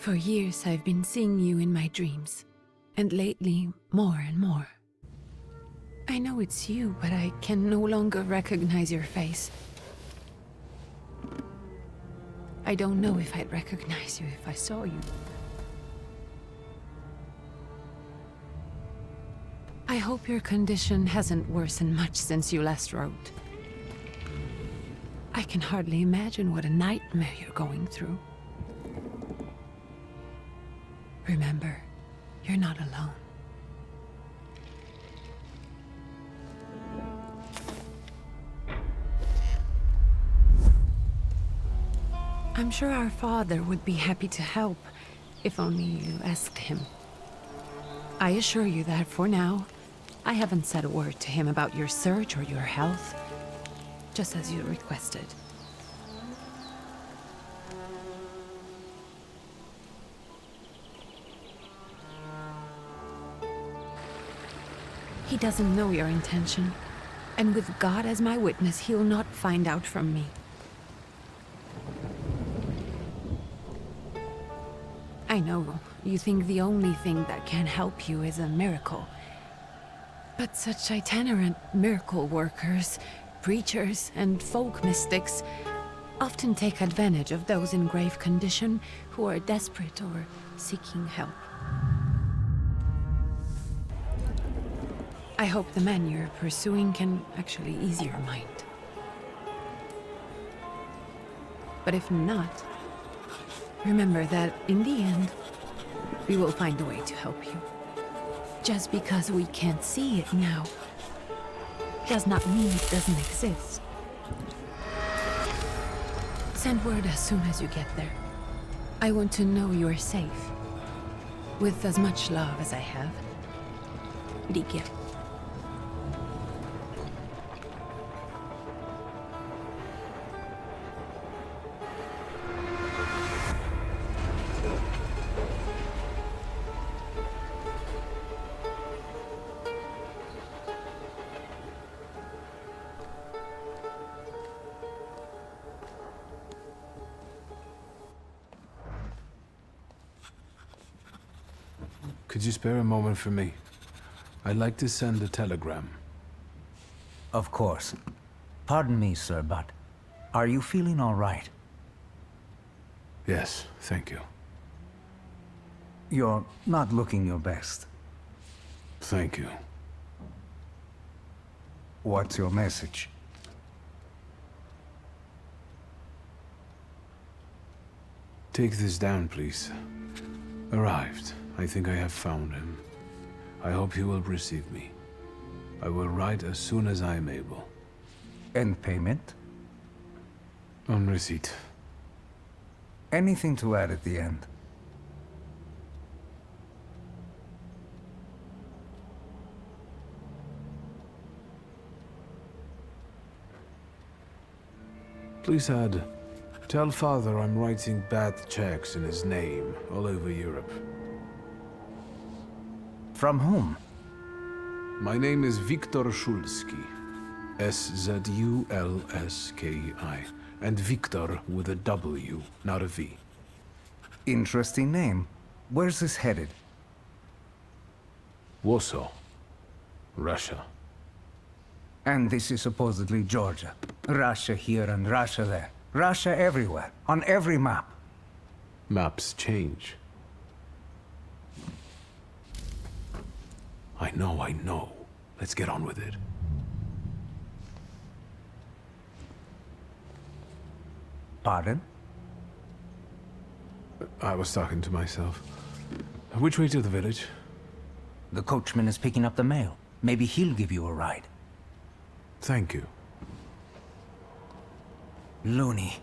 For years I've been seeing you in my dreams, and lately more and more. I know it's you, but I can no longer recognize your face. I don't know if I'd recognize you if I saw you. I hope your condition hasn't worsened much since you last wrote. I can hardly imagine what a nightmare you're going through. Remember, you're not alone. I'm sure our father would be happy to help, if only you asked him. I assure you that for now, I haven't said a word to him about your search or your health, just as you requested. He doesn't know your intention, and with God as my witness, he'll not find out from me. I know you think the only thing that can help you is a miracle. But such itinerant miracle workers, preachers, and folk mystics often take advantage of those in grave condition who are desperate or seeking help. I hope the man you're pursuing can actually ease your mind. But if not, remember that in the end, we will find a way to help you. Just because we can't see it now, does not mean it doesn't exist. Send word as soon as you get there. I want to know you're safe. With as much love as I have. Ligia. Could you spare a moment for me? I'd like to send a telegram. Of course. Pardon me, sir, but are you feeling all right? Yes, thank you. You're not looking your best. Thank you. What's your message? Take this down, please. Arrived. I think I have found him. I hope he will receive me. I will write as soon as I am able. And payment? On receipt. Anything to add at the end? Please add, tell Father I'm writing bad checks in his name all over Europe. From whom? My name is Viktor Szulski. S-Z-U-L-S-K-I. And Viktor with a W, not a V. Interesting name. Where's this headed? Warsaw. Russia. And this is supposedly Georgia. Russia here and Russia there. Russia everywhere, on every map. Maps change. I know. Let's get on with it. Pardon? I was talking to myself. Which way to the village? The coachman is picking up the mail. Maybe he'll give you a ride. Thank you. Loony.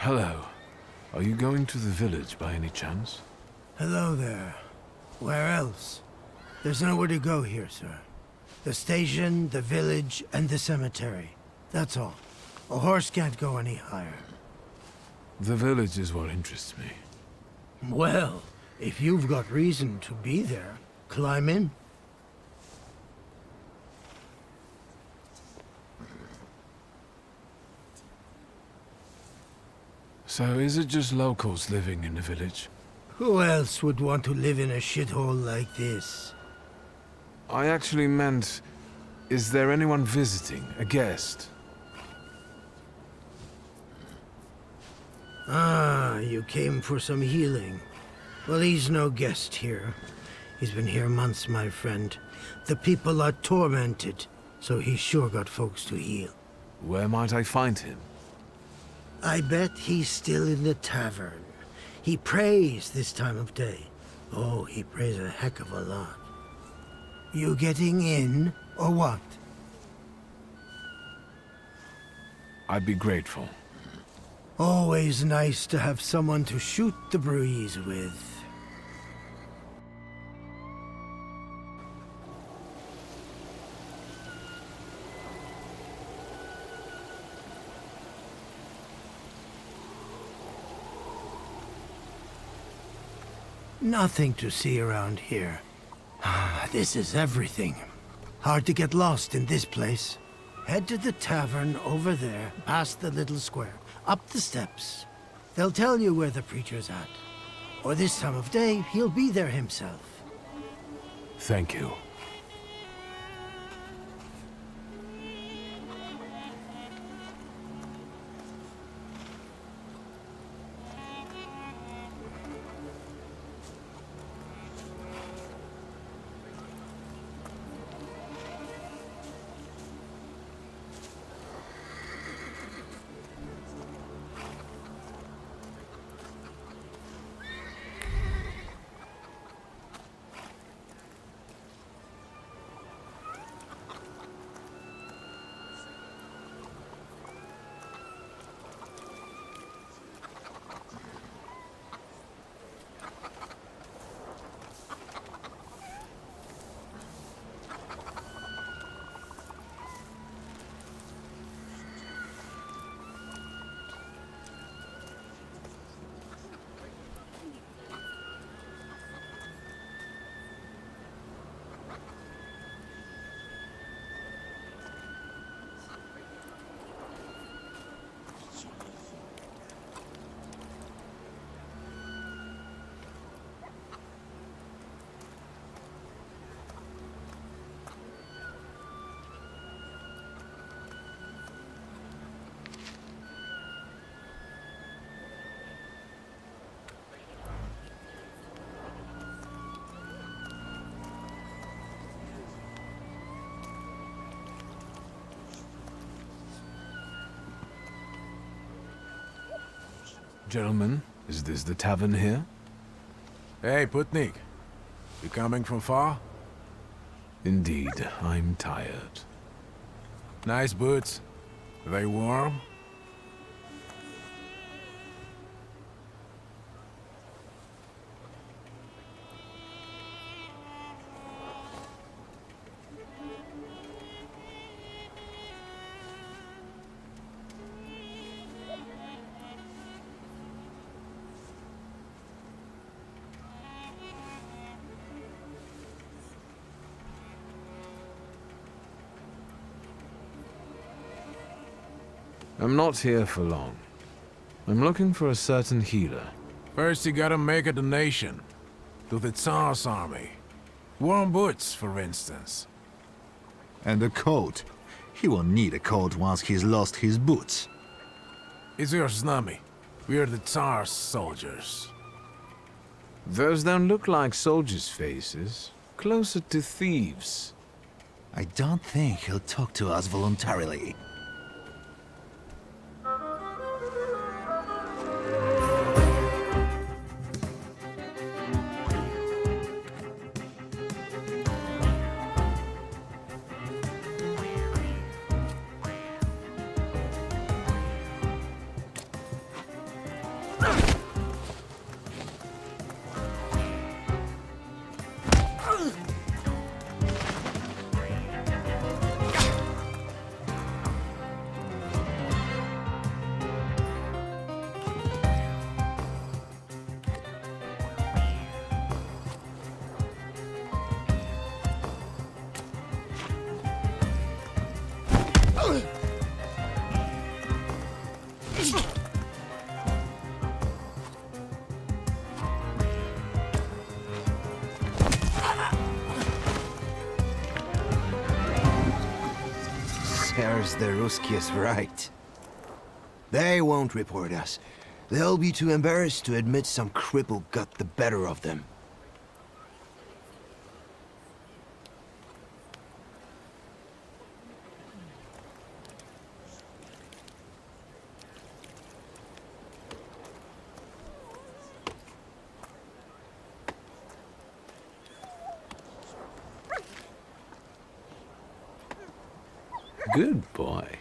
Hello. Are you going to the village by any chance? Hello there. Where else? There's nowhere to go here, sir. The station, the village, and the cemetery. That's all. A horse can't go any higher. The village is what interests me. Well, if you've got reason to be there, climb in. So is it just locals living in the village? Who else would want to live in a shithole like this? I actually meant, is there anyone visiting, a guest? Ah, you came for some healing. Well, he's no guest here. He's been here months, my friend. The people are tormented, so he's sure got folks to heal. Where might I find him? I bet he's still in the tavern. He prays this time of day. Oh, he prays a heck of a lot. You getting in, or what? I'd be grateful. Always nice to have someone to shoot the breeze with. Nothing to see around here. This is everything. Hard to get lost in this place. Head to the tavern over there, past the little square, up the steps. They'll tell you where the preacher's at. Or this time of day, he'll be there himself. Thank you. Gentlemen, is this the tavern here? Hey, Putnik. You coming from far? Indeed, I'm tired. Nice boots. They warm? I'm not here for long. I'm looking for a certain healer. First you gotta make a donation. To the Tsar's army. Warm boots, for instance. And a coat. He won't need a coat once he's lost his boots. It's your snummy. We're the Tsar's soldiers. Those don't look like soldiers' faces. Closer to thieves. I don't think he'll talk to us voluntarily. There's the Ruskies right. They won't report us. They'll be too embarrassed to admit some cripple got the better of them. Good boy.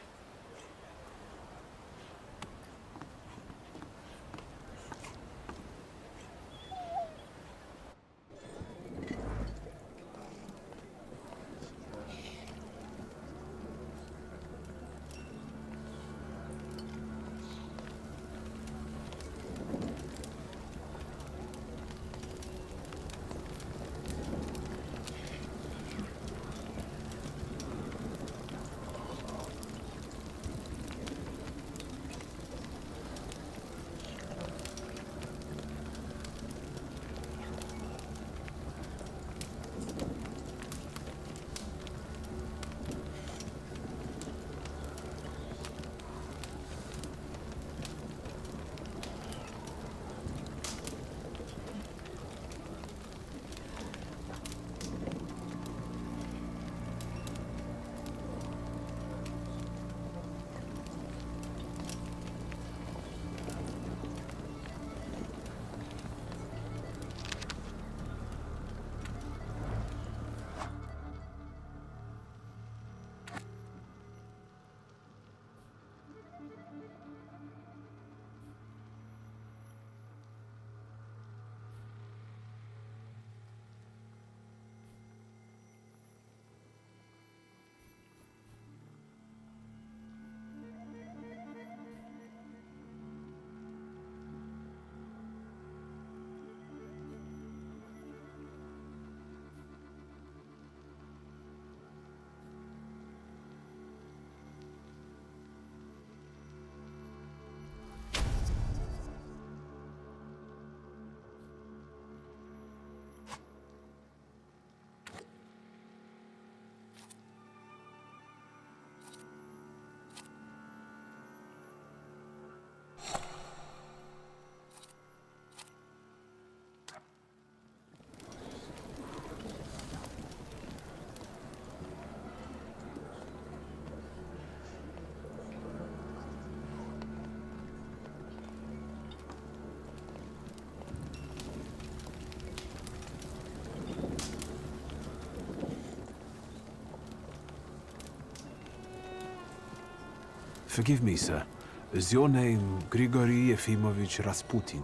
Forgive me, sir. Is your name Grigory Yefimovich Rasputin?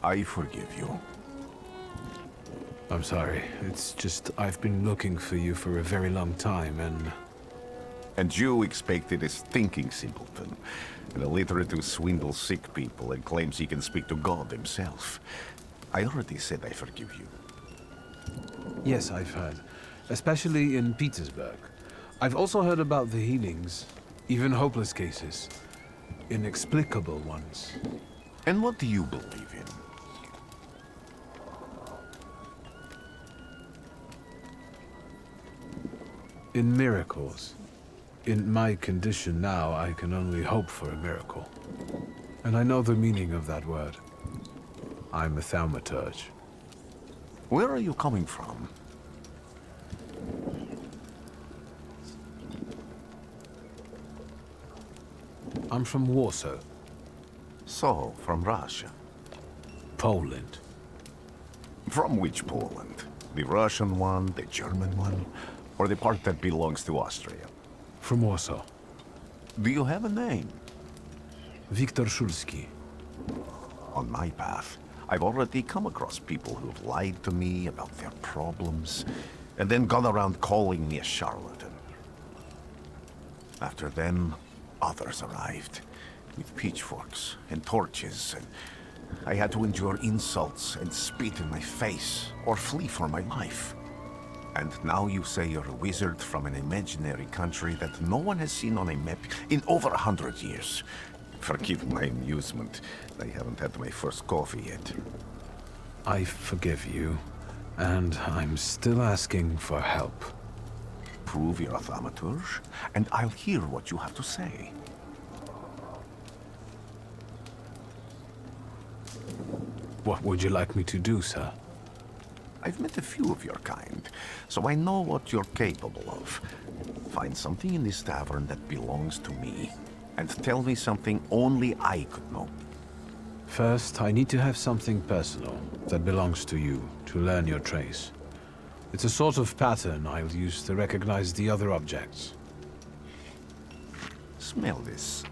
I forgive you. I'm sorry. It's just I've been looking for you for a very long time, and... And you expected a thinking simpleton, an illiterate who swindles sick people and claims he can speak to God himself. I already said I forgive you. Yes, I've heard. Especially in Petersburg. I've also heard about the healings, even hopeless cases. Inexplicable ones. And what do you believe in? In miracles. In my condition now, I can only hope for a miracle. And I know the meaning of that word. I'm a Thaumaturge. Where are you coming from? I'm from Warsaw, So, from Russia. Poland. From which Poland? The Russian one, the German one, or the part that belongs to Austria? From Warsaw. Do you have a name? Viktor Szulski. On my path, I've already come across people who've lied to me about their problems, and then gone around calling me a charlatan. After them, others arrived, with pitchforks and torches, and I had to endure insults and spit in my face, or flee for my life. And now you say you're a wizard from an imaginary country that no one has seen on a map in over 100 years. Forgive my amusement. I haven't had my first coffee yet. I forgive you, and I'm still asking for help. Prove you're a Thaumaturge, and I'll hear what you have to say. What would you like me to do, sir? I've met a few of your kind, so I know what you're capable of. Find something in this tavern that belongs to me, and tell me something only I could know. First, I need to have something personal that belongs to you to learn your trace. It's a sort of pattern I'll use to recognize the other objects. Smell this.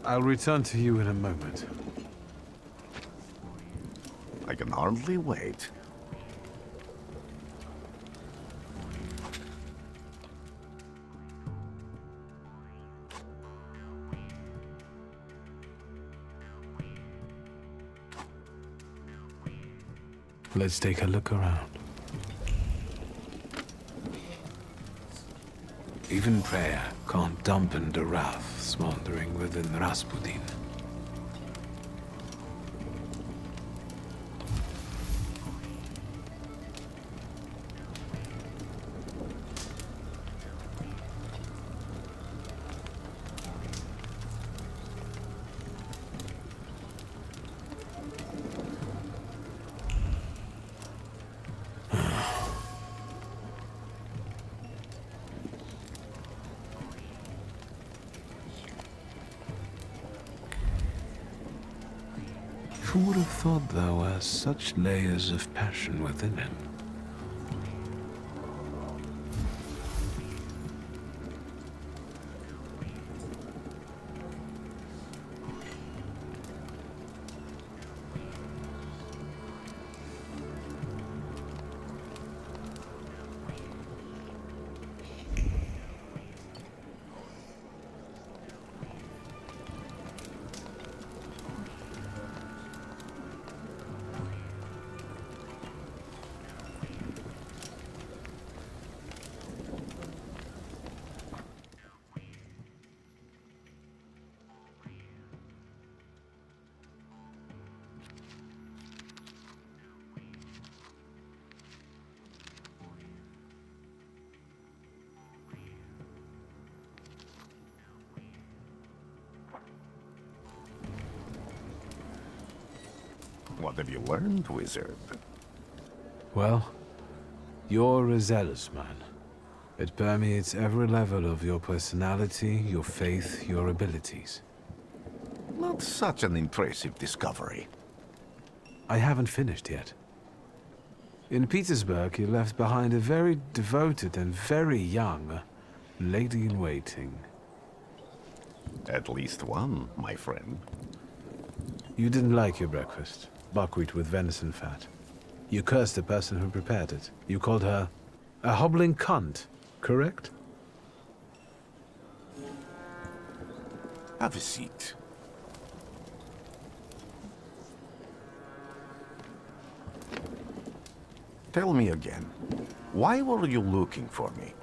I'll return to you in a moment. I can hardly wait. Let's take a look around. Even prayer can't dampen the wrath smoldering within Rasputin. Who would have thought there were such layers of passion within him? What have you learned, wizard? Well, you're a zealous man. It permeates every level of your personality, your faith, your abilities. Not such an impressive discovery. I haven't finished yet. In Petersburg, you left behind a very devoted and very young lady-in-waiting. At least one, my friend. You didn't like your breakfast. Buckwheat with venison fat. You cursed the person who prepared it. You called her a hobbling cunt, correct? Have a seat. Tell me again, why were you looking for me?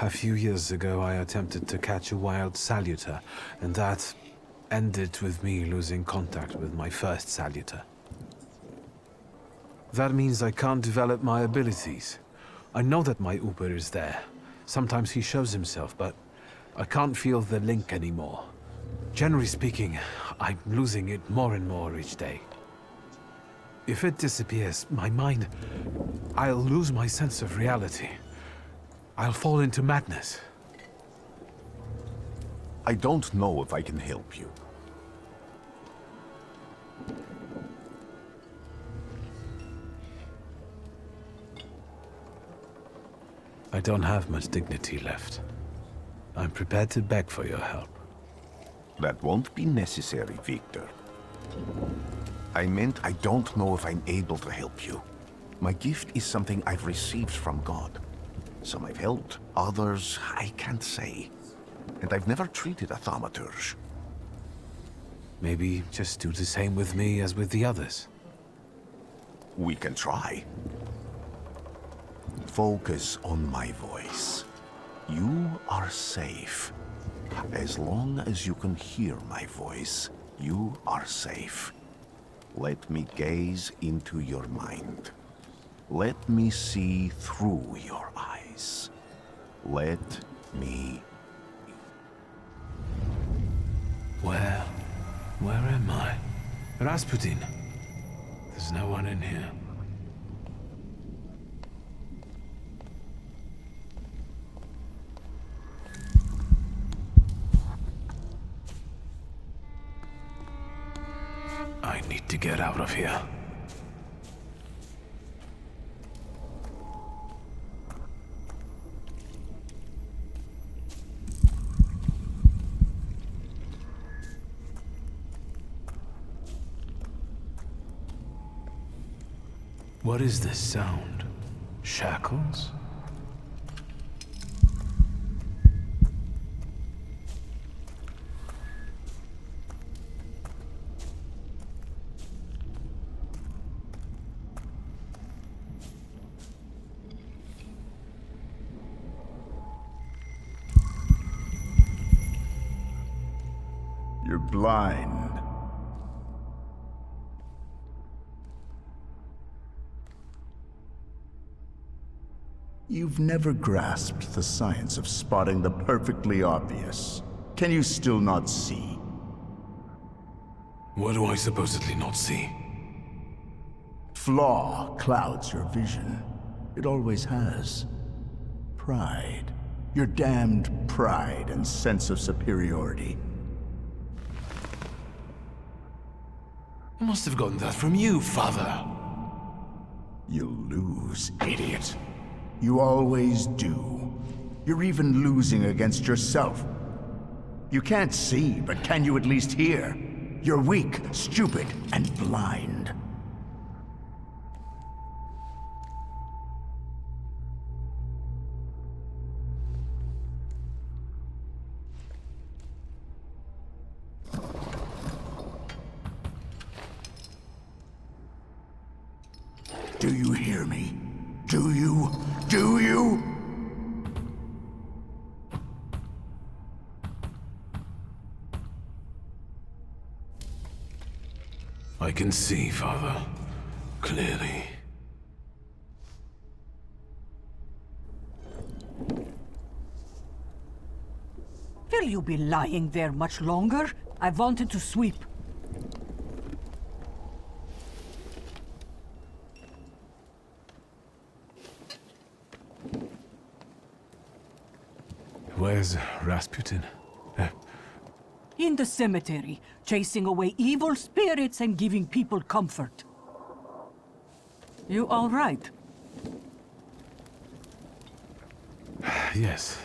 A few years ago, I attempted to catch a wild saluter, and that ended with me losing contact with my first saluter. That means I can't develop my abilities. I know that my Uber is there. Sometimes he shows himself, but I can't feel the link anymore. Generally speaking, I'm losing it more and more each day. If it disappears, my mind, I'll lose my sense of reality. I'll fall into madness. I don't know if I can help you. I don't have much dignity left. I'm prepared to beg for your help. That won't be necessary, Victor. I meant I don't know if I'm able to help you. My gift is something I've received from God. Some I've held, others I can't say. And I've never treated a Thaumaturge. Maybe just do the same with me as with the others. We can try. Focus on my voice. You are safe. As long as you can hear my voice, you are safe. Let me gaze into your mind. Let me see through your eyes. Let me... Where am I? Rasputin. There's no one in here. I need to get out of here. What is this sound? Shackles? You're blind. You've never grasped the science of spotting the perfectly obvious. Can you still not see? What do I supposedly not see? Flaw clouds your vision. It always has. Pride. Your damned pride and sense of superiority. I must have gotten that from you, Father. You'll lose, idiot. You always do. You're even losing against yourself. You can't see, but can you at least hear? You're weak, stupid, and blind. Do you hear me? Do you? Do you? I can see, Father. Clearly. Will you be lying there much longer? I wanted to sweep. Where's Rasputin? In the cemetery, chasing away evil spirits and giving people comfort. You all right? Yes,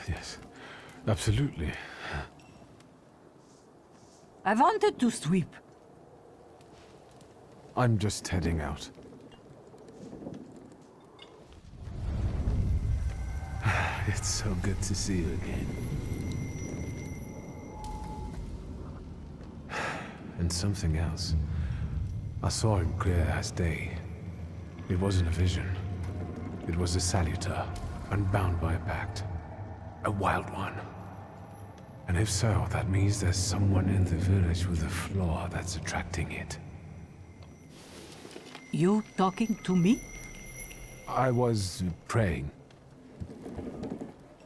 absolutely. I wanted to sweep. I'm just heading out. It's so good to see you again. And something else. I saw him clear as day. It wasn't a vision. It was a saluter, unbound by a pact. A wild one. And if so, that means there's someone in the village with a flaw that's attracting it. You talking to me? I was praying.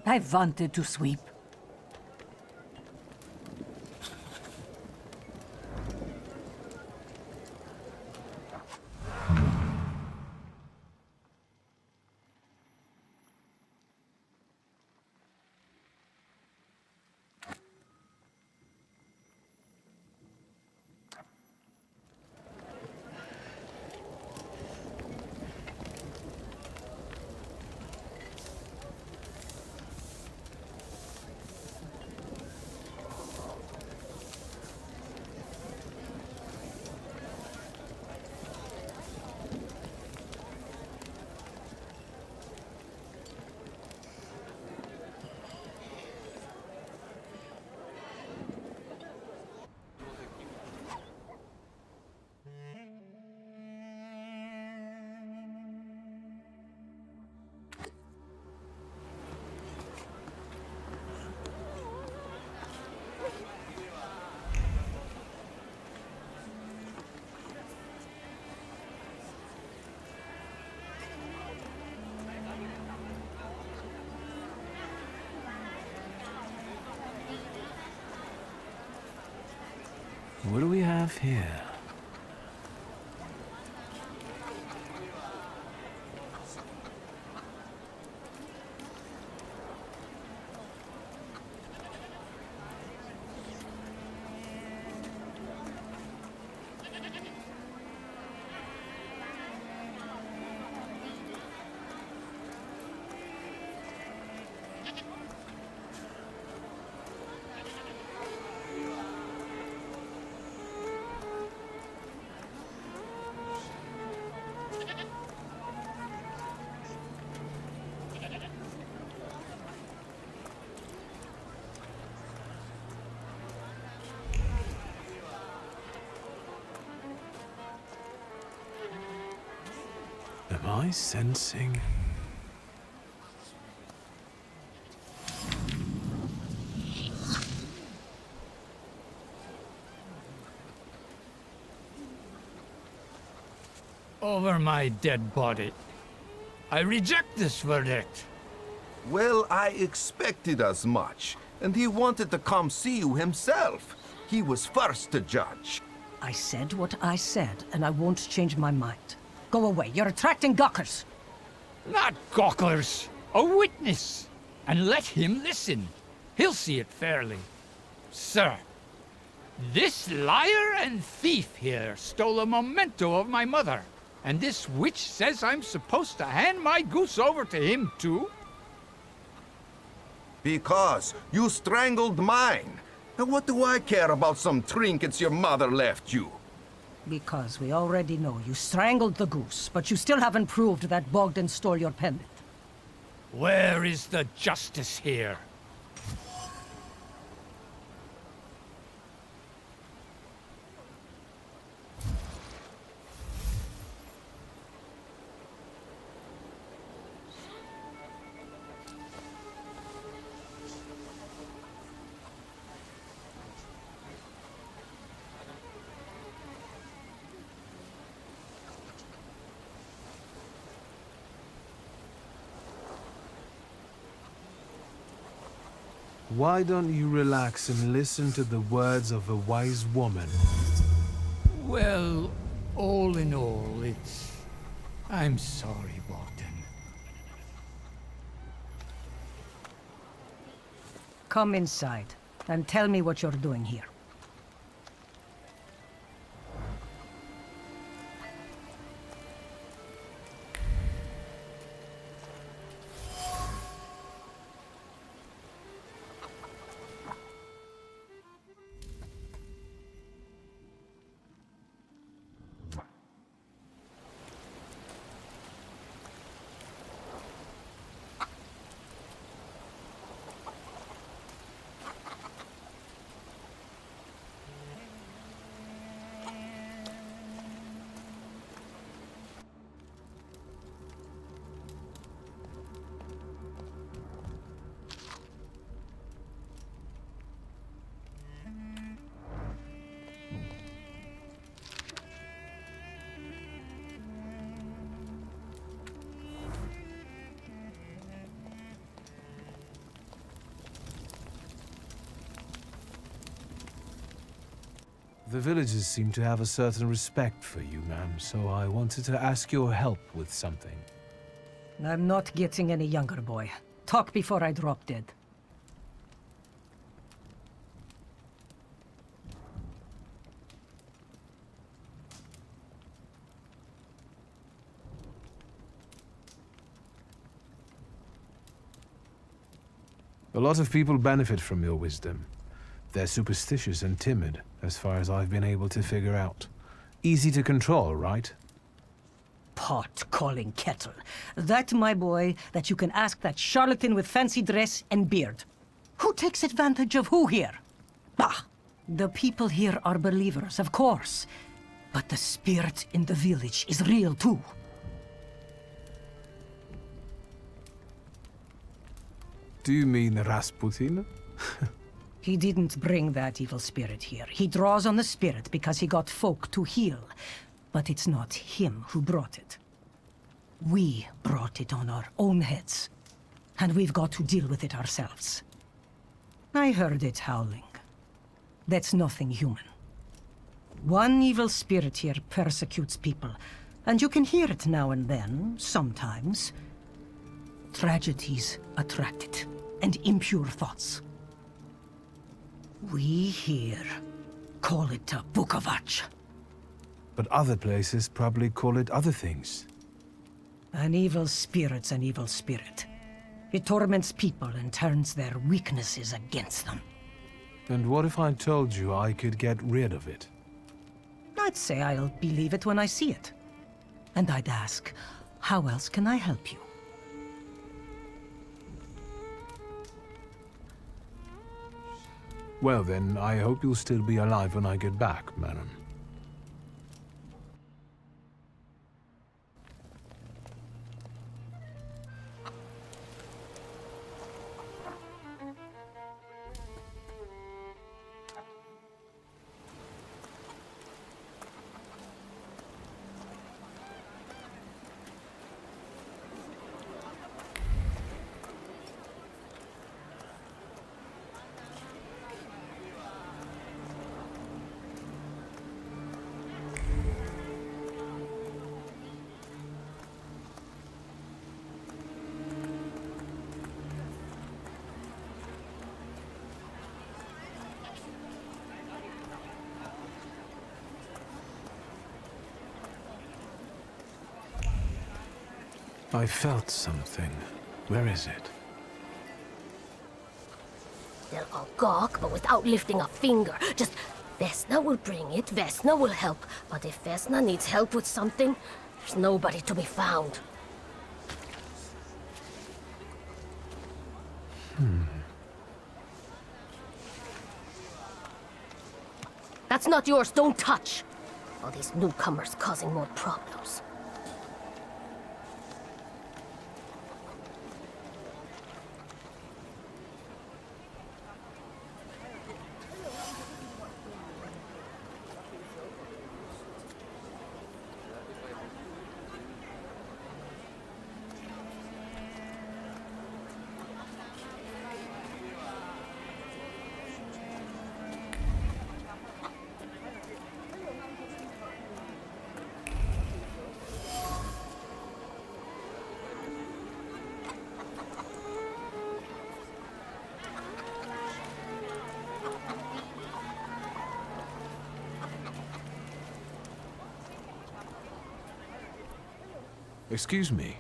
I wanted to sweep. What do we have here? Am I sensing? Over my dead body. I reject this verdict. Well, I expected as much. And he wanted to come see you himself. He was first to judge. I said what I said, and I won't change my mind. Go away. You're attracting gawkers. Not gawkers. A witness. And let him listen. He'll see it fairly. Sir, this liar and thief here stole a memento of my mother. And this witch says I'm supposed to hand my goose over to him too? Because you strangled mine. And what do I care about some trinkets your mother left you? Because we already know you strangled the goose, but you still haven't proved that Bogdan stole your pendant. Where is the justice here? Why don't you relax and listen to the words of a wise woman? Well, all in all, I'm sorry, Bogdan. Come inside, and tell me what you're doing here. The villagers seem to have a certain respect for you, ma'am, so I wanted to ask your help with something. I'm not getting any younger, boy. Talk before I drop dead. A lot of people benefit from your wisdom. They're superstitious and timid, as far as I've been able to figure out. Easy to control, right? Pot calling kettle. That, my boy, that you can ask that charlatan with fancy dress and beard. Who takes advantage of who here? Bah! The people here are believers, of course. But the spirit in the village is real too. Do you mean Rasputin? He didn't bring that evil spirit here. He draws on the spirit because he got folk to heal. But it's not him who brought it. We brought it on our own heads. And we've got to deal with it ourselves. I heard it howling. That's nothing human. One evil spirit here persecutes people, and you can hear it now and then, sometimes. Tragedies attract it, and impure thoughts. We here call it a Bukovac. But other places probably call it other things. An evil spirit's an evil spirit. It torments people and turns their weaknesses against them. And what if I told you I could get rid of it? I'd say I'll believe it when I see it. And I'd ask, how else can I help you? Well then, I hope you'll still be alive when I get back, madam. I felt something. Where is it? They'll all gawk, but without lifting a finger. Just, Vesna will bring it, Vesna will help. But if Vesna needs help with something, there's nobody to be found. That's not yours, don't touch! All these newcomers causing more problems. Excuse me.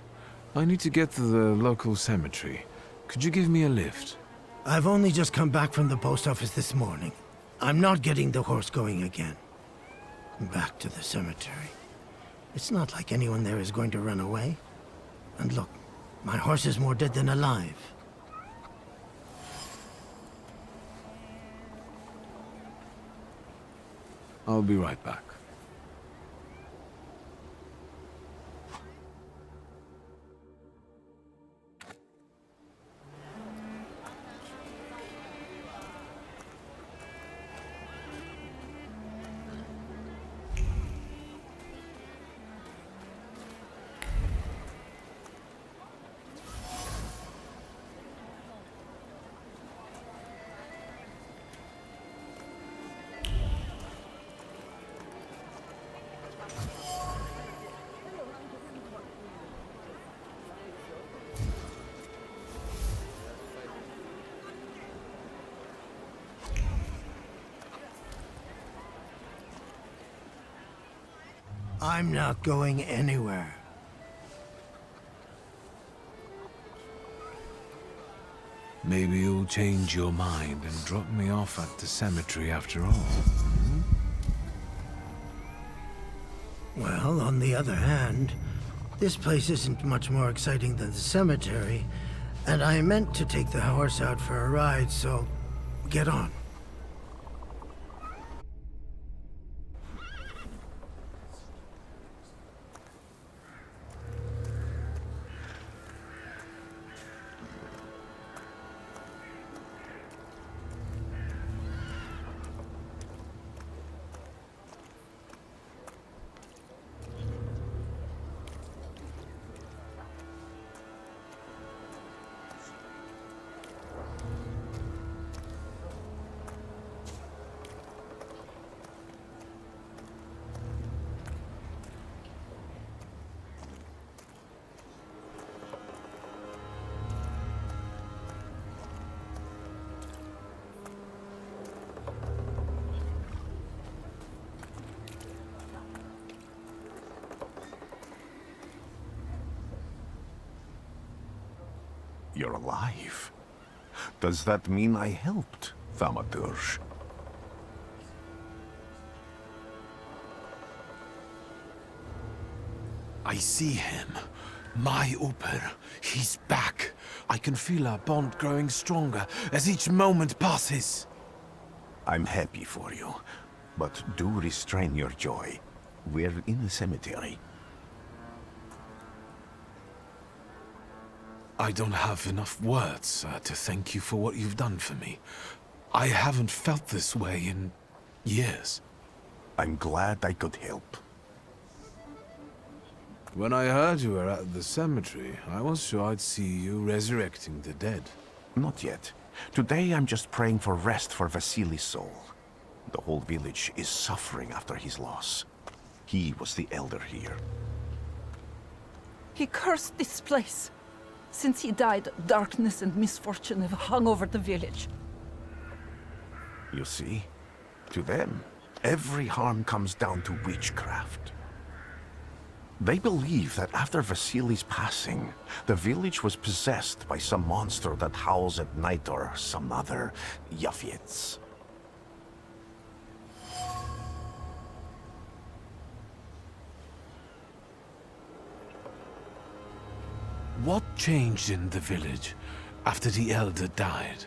I need to get to the local cemetery. Could you give me a lift? I've only just come back from the post office this morning. I'm not getting the horse going again. Back to the cemetery. It's not like anyone there is going to run away. And look, my horse is more dead than alive. I'll be right back. I'm not going anywhere. Maybe you'll change your mind and drop me off at the cemetery after all. Well, on the other hand, this place isn't much more exciting than the cemetery, and I meant to take the horse out for a ride, so get on. You're alive. Does that mean I helped, Thaumaturge? I see him. My Uber. He's back. I can feel our bond growing stronger as each moment passes. I'm happy for you, but do restrain your joy. We're in the cemetery. I don't have enough words to thank you for what you've done for me. I haven't felt this way in years. I'm glad I could help. When I heard you were at the cemetery, I was sure I'd see you resurrecting the dead. Not yet. Today I'm just praying for rest for Vasily's soul. The whole village is suffering after his loss. He was the elder here. He cursed this place. Since he died, darkness and misfortune have hung over the village. You see? To them, every harm comes down to witchcraft. They believe that after Vasily's passing, the village was possessed by some monster that howls at night or some other Yafiets. What changed in the village after the elder died?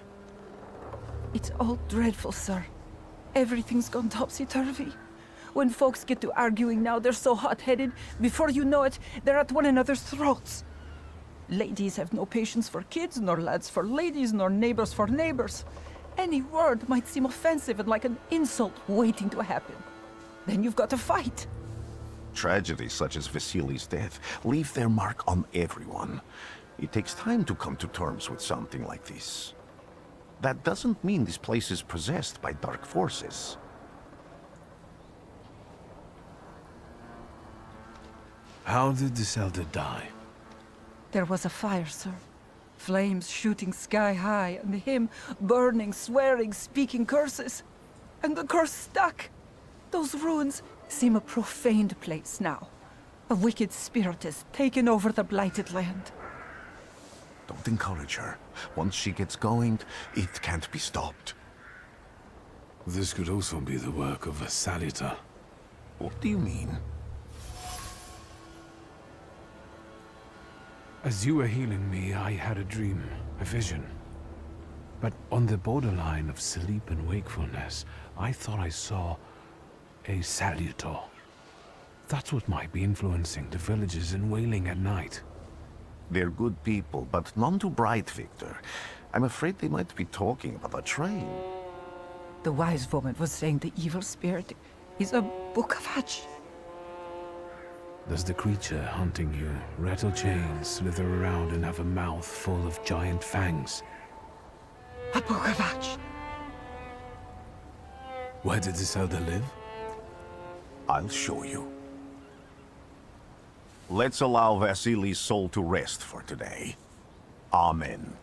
It's all dreadful, sir. Everything's gone topsy-turvy. When folks get to arguing now, they're so hot-headed, before you know it, they're at one another's throats. Ladies have no patience for kids, nor lads for ladies, nor neighbors for neighbors. Any word might seem offensive and like an insult waiting to happen. Then you've got to fight. Tragedies such as Vasily's death leave their mark on everyone. It takes time to come to terms with something like this. That doesn't mean this place is possessed by dark forces. How did this elder die? There was a fire, sir. Flames shooting sky high, and him burning, swearing, speaking curses. And the curse stuck. Those ruins seem a profaned place now. A wicked spirit has taken over the blighted land. Don't encourage her. Once she gets going, it can't be stopped. This could also be the work of a SATA-III. What do you mean? As you were healing me, I had a dream, a vision. But on the borderline of sleep and wakefulness, I thought I saw a SATA-III. That's what might be influencing the villagers in wailing at night. They're good people, but none too bright, Victor. I'm afraid they might be talking about a train. The wise woman was saying the evil spirit is a book of hatch. Does the creature hunting you rattle chains, slither around, and have a mouth full of giant fangs? A book of hatch. Where did this elder live? I'll show you. Let's allow Vasily's soul to rest for today. Amen.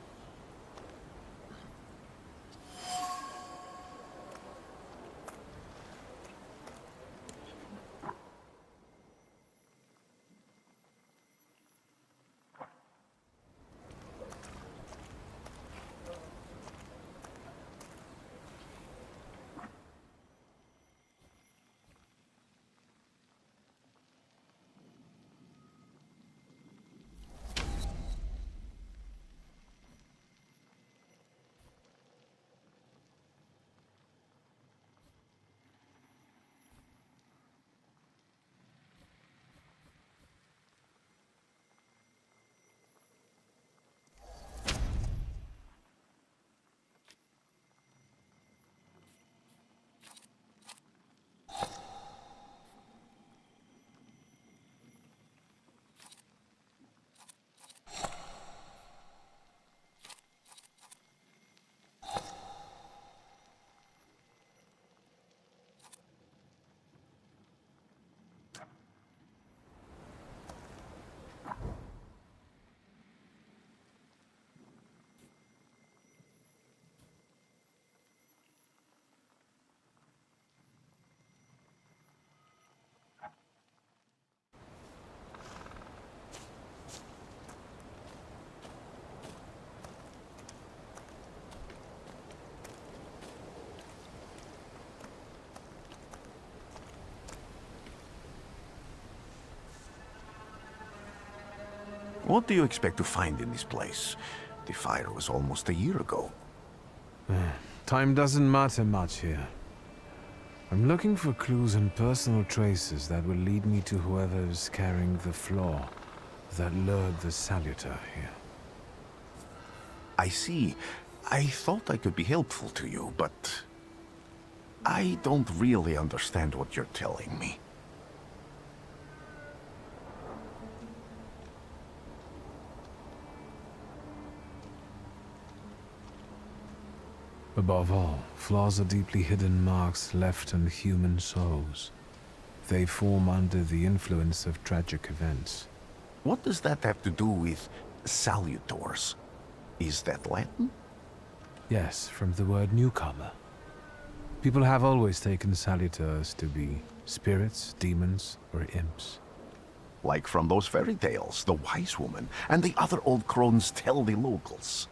What do you expect to find in this place? The fire was almost a year ago. Time doesn't matter much here. I'm looking for clues and personal traces that will lead me to whoever is carrying the flaw that lured the Salutar here. I see. I thought I could be helpful to you, but I don't really understand what you're telling me. Above all, flaws are deeply hidden marks left on human souls. They form under the influence of tragic events. What does that have to do with salutors? Is that Latin? Yes, from the word newcomer. People have always taken salutars to be spirits, demons, or imps. Like from those fairy tales, the wise woman, and the other old crones tell the locals.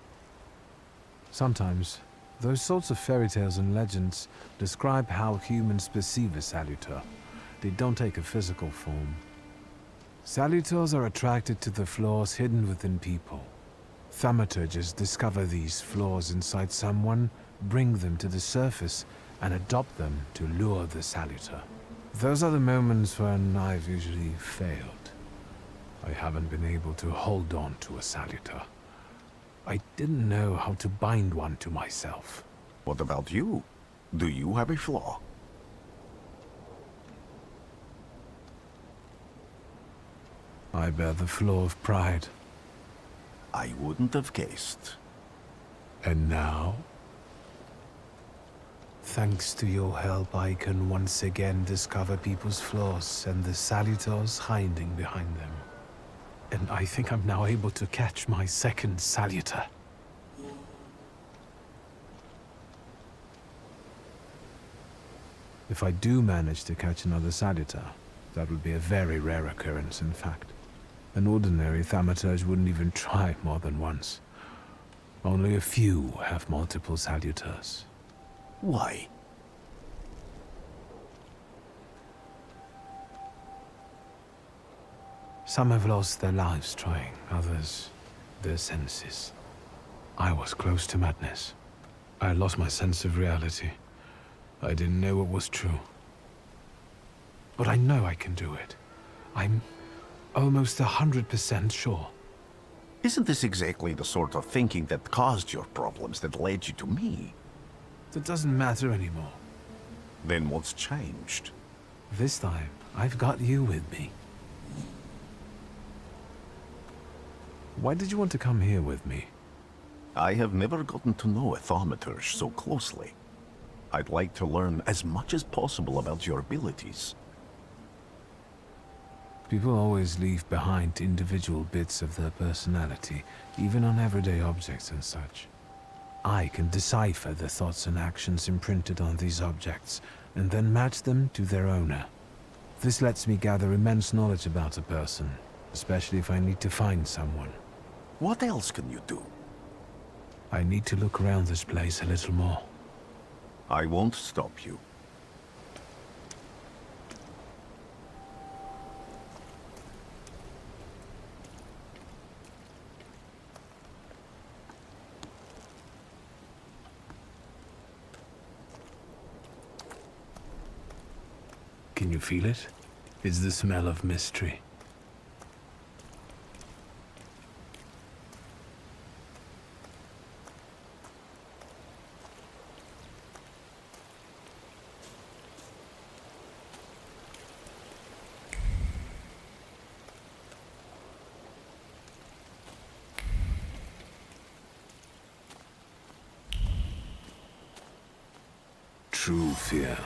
Sometimes, those sorts of fairy tales and legends describe how humans perceive a salutar. They don't take a physical form. Salutars are attracted to the flaws hidden within people. Thaumaturges discover these flaws inside someone, bring them to the surface, and adopt them to lure the salutar. Those are the moments when I've usually failed. I haven't been able to hold on to a salutar. I didn't know how to bind one to myself. What about you? Do you have a flaw? I bear the flaw of pride. I wouldn't have guessed. And now? Thanks to your help, I can once again discover people's flaws and the salutars hiding behind them. And I think I'm now able to catch my second salutar. If I do manage to catch another salutar, that would be a very rare occurrence, in fact. An ordinary Thaumaturge wouldn't even try more than once. Only a few have multiple salutars. Why? Some have lost their lives trying, others their senses. I was close to madness. I lost my sense of reality. I didn't know what was true. But I know I can do it. I'm almost 100% sure. Isn't this exactly the sort of thinking that caused your problems that led you to me? That doesn't matter anymore. Then what's changed? This time, I've got you with me. Why did you want to come here with me? I have never gotten to know a Thaumaturge so closely. I'd like to learn as much as possible about your abilities. People always leave behind individual bits of their personality, even on everyday objects and such. I can decipher the thoughts and actions imprinted on these objects, and then match them to their owner. This lets me gather immense knowledge about a person, especially if I need to find someone. What else can you do? I need to look around this place a little more. I won't stop you. Can you feel it? It's the smell of mystery. True fear.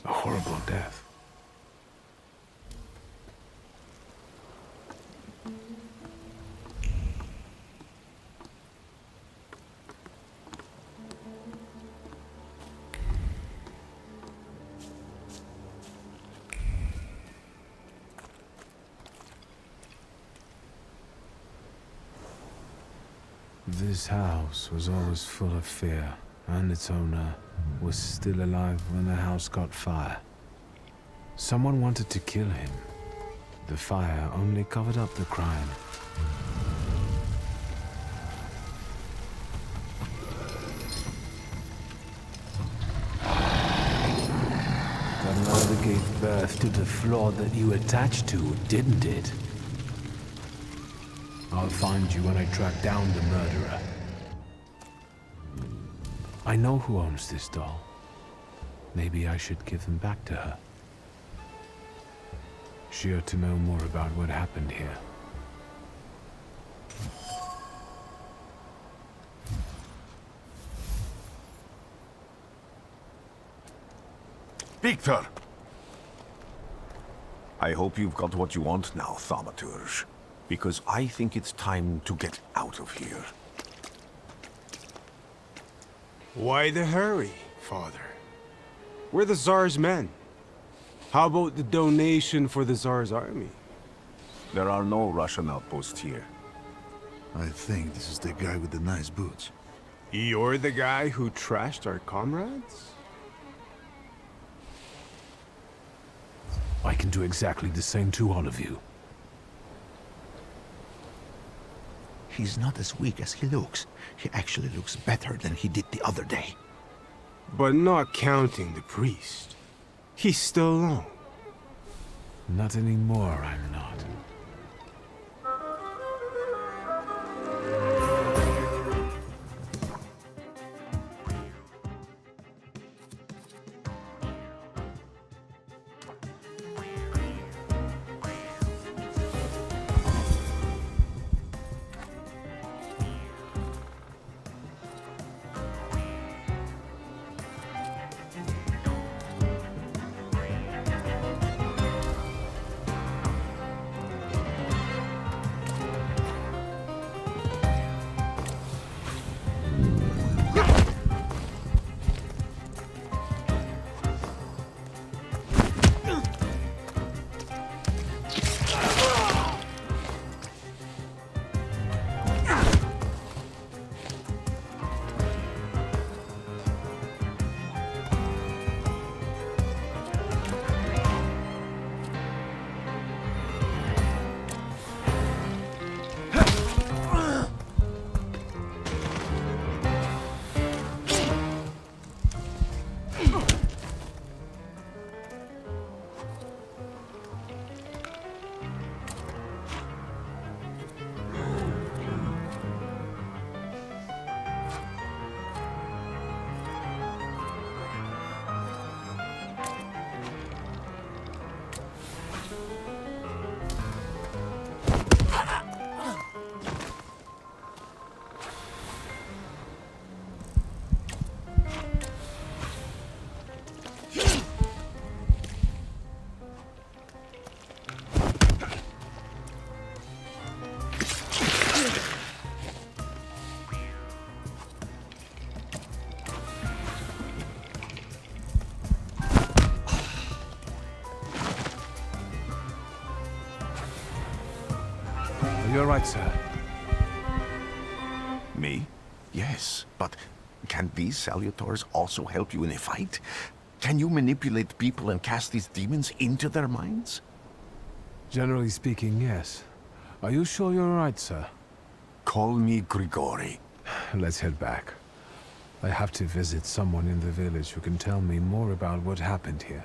A horrible death. This house was always full of fear, and its owner was still alive when the house caught fire. Someone wanted to kill him. The fire only covered up the crime. That mother gave birth to the floor that you attached to, didn't it? I'll find you when I track down the murderer. I know who owns this doll. Maybe I should give them back to her. She ought to know more about what happened here. Victor! I hope you've got what you want now, Thaumaturge. Because I think it's time to get out of here. Why the hurry, Father? We're the Tsar's men. How about the donation for the Tsar's army? There are no Russian outposts here. I think this is the guy with the nice boots. You're the guy who trashed our comrades? I can do exactly the same to all of you. He's not as weak as he looks. He actually looks better than he did the other day. But not counting the priest. He's still alone. Not anymore, I'm not. You're right, sir. Me? Yes, but can these salutors also help you in a fight? Can you manipulate people and cast these demons into their minds? Generally speaking, yes. Are you sure you're right, sir? Call me Grigori. Let's head back. I have to visit someone in the village who can tell me more about what happened here.